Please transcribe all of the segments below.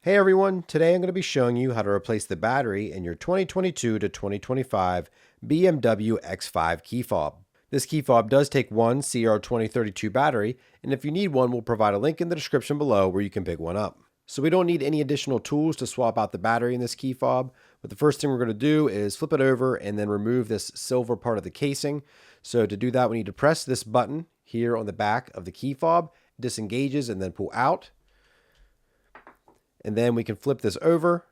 Hey everyone, today I'm going to be showing you how to replace the battery in your 2022 to 2025 BMW X5 key fob. This key fob does take one CR2032 battery, and if you need one, we'll provide a link in the description below where you can pick one up. So we don't need any additional tools to swap out the battery in this key fob, but the first thing we're going to do is flip it over and then remove this silver part of the casing. So to do that, we need to press this button here on the back of the key fob, disengages and then pull out. And then we can flip this over.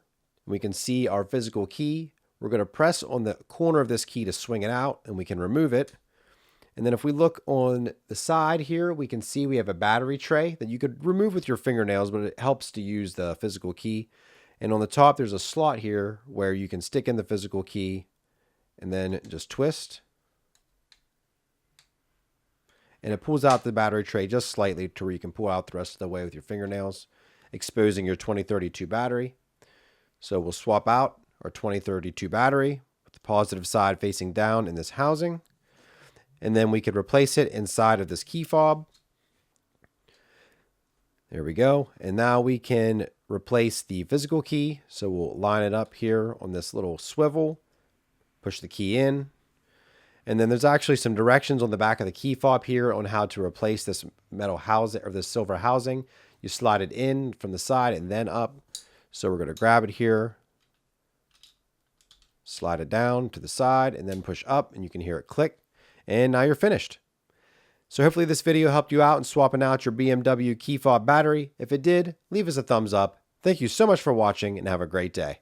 We can see our physical key. We're going to press on the corner of this key to swing it out, and we can remove it. And then if we look on the side here, we can see we have a battery tray that you could remove with your fingernails, but it helps to use the physical key. And on the top, there's a slot here where you can stick in the physical key and then just twist. And it pulls out the battery tray just slightly to where you can pull out the rest of the way with your fingernails, exposing your 2032 battery. So we'll swap out our 2032 battery with the positive side facing down in this housing. And then we could replace it inside of this key fob. There we go. And now we can replace the physical key. So we'll line it up here on this little swivel, push the key in. And then there's actually some directions on the back of the key fob here on how to replace this metal housing or this silver housing. You slide it in from the side and then up. So we're going to grab it here, slide it down to the side, and then push up, and you can hear it click. And now you're finished. So hopefully this video helped you out in swapping out your BMW key fob battery. If it did, leave us a thumbs up. Thank you so much for watching, and have a great day.